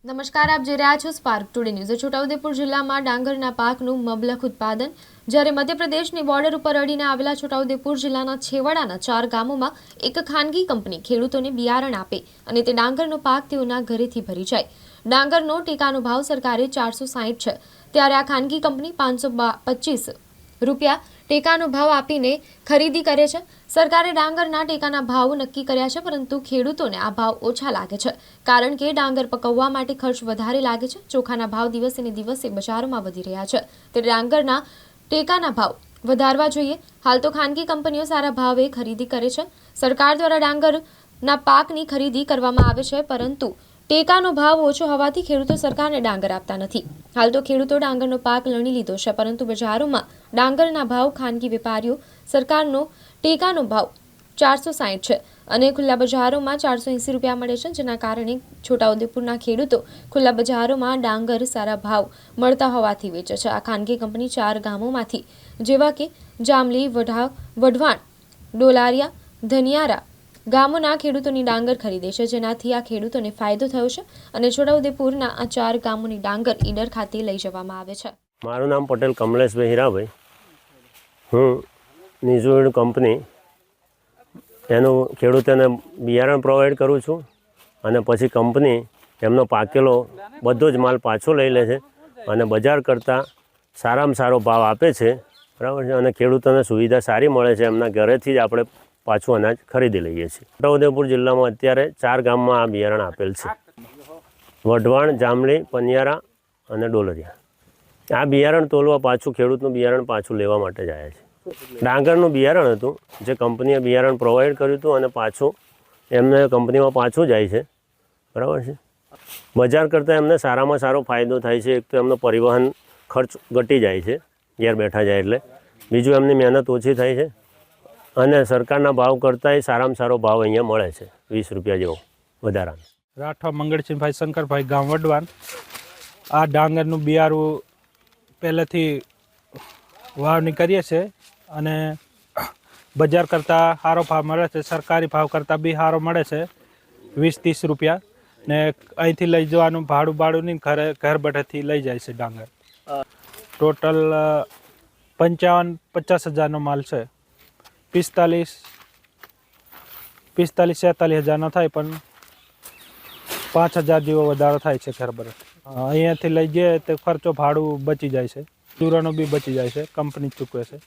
નમસ્કાર, આપ જોઈ રહ્યા છો સ્પાર્ક ટુડે ન્યૂઝ। છોટાઉદેપુર જિલ્લામાં ડાંગરના પાકનું મબલખ ઉત્પાદન। જ્યારે મધ્યપ્રદેશની બોર્ડર ઉપર અડીને આવેલા છોટાઉદેપુર જિલ્લાના છેવાડાના 4 ગામોમાં એક ખાનગી કંપની ખેડૂતોને બિયારણ આપે અને તે ડાંગરનો પાક તેઓના ઘરેથી ભરી જાય। ડાંગરનો ટેકાનો ભાવ સરકારે 460 છે, ત્યારે આ ખાનગી કંપની 525 રૂપિયા ટેકાનો ભાવ આપીને ખરીદી કરે છે। સરકારે ડાંગરના ટેકાના ભાવ નક્કી કર્યા છે, પરંતુ ખેડૂતોને આ ભાવ ઓછા લાગે છે, કારણ કે ડાંગર પકવવા માટે ખર્ચ વધારે લાગે છે। ચોખાના ભાવ દિવસે ને દિવસે બજારોમાં વધી રહ્યા છે, ત્યારે ડાંગરના ટેકાના ભાવ વધારવા જોઈએ। હાલ તો ખાનગી કંપનીઓ સારા ભાવે ખરીદી કરે છે। સરકાર દ્વારા ડાંગરના પાકની ખરીદી કરવામાં આવે છે, પરંતુ ટેકાનો ભાવ ઓછો હોવાથી ખેડૂતો સરકારને ડાંગર આપતા નથી। હાલ તો ખેડૂતો ડાંગરનો પાક લણી લીધો છે, પરંતુ બજારોમાં ડાંગરના ભાવ ખાનગી વેપારીઓ સરકારનો ટેકાનો ભાવ 460 છે અને ખુલ્લા બજારોમાં 480 રૂપિયા મળે છે, જેના કારણે છોટાઉદેપુરના ખેડૂતો ખુલ્લા બજારોમાં ડાંગર સારા ભાવ મળતા હોવાથી વેચે છે। આ ખાનગી કંપની 4 ગામોમાંથી જેવા કે જામલી, વઢવાણ, ડોલારિયા, ધનિયારા ગામોના ખેડૂતોની ડાંગર ખરીદે છે, જેનાથી આ ખેડૂતોને ફાયદો થયો છે અને છોટાઉદેપુરના આ 4 ગામોની ડાંગર ઈડર ખાતે લઈ જવામાં આવે છે। મારું નામ પટેલ કમલેશભાઈ હીરાભાઈ। હું નિઝુડ કંપની એનું ખેડૂતોને બિયારણ પ્રોવાઈડ કરું છું અને પછી કંપની એમનો પાકેલો બધો જ માલ પાછો લઈ લે છે અને બજાર કરતાં સારામાં સારો ભાવ આપે છે, બરાબર છે, અને ખેડૂતોને સુવિધા સારી મળે છે। એમના ઘરેથી જ આપણે પાછું અનાજ ખરીદી લઈએ છીએ। છોટાઉદેપુર જિલ્લામાં અત્યારે 4 ગામમાં આ બિયારણ આપેલ છે: વઢવાણ, જામલી, પનિયારા અને ડોલરિયા। આ બિયારણ તોલવા પાછું ખેડૂતનું બિયારણ પાછું લેવા માટે જાય છે। ડાંગરનું બિયારણ હતું જે કંપનીએ બિયારણ પ્રોવાઈડ કર્યું હતું અને પાછું એમને કંપનીમાં પાછું જાય છે, બરાબર છે। બજાર કરતાં એમને સારામાં સારો ફાયદો થાય છે। એક તો એમનો પરિવહન ખર્ચ ઘટી જાય છે ઘેર બેઠા જાય એટલે, બીજું એમની મહેનત ઓછી થાય છે અને સરકારના ભાવ કરતાંય સારામાં સારો ભાવ અહીંયા મળે છે, 20 રૂપિયા જેવો વધારાનો। રાઠવા મંગળસિંહભાઈ શંકરભાઈ, ગામ વઢવાણ। આ ડાંગરનું બિયારું પહેલેથી વાવણી કરીએ છીએ અને બજાર કરતાં સારો ભાવ મળે છે। સરકારી ભાવ કરતાં બી સારો મળે છે, 20-30 રૂપિયા, ને અહીંથી લઈ જવાનું ભાડું નહીં, ઘર બેઠેથી લઈ જાય છે ડાંગર। ટોટલ 55-50 હજારનો માલ છે। 45-46 હજારનો થાય, પણ 5 હજાર જેવો વધારો થાય છે ઘર બેઠે। અહીંયાથી લઈ જઈએ તો ખર્ચો ભાડું બચી જાય છે, મજૂરોનો બી બચી જાય છે, કંપની ચૂકવે છે।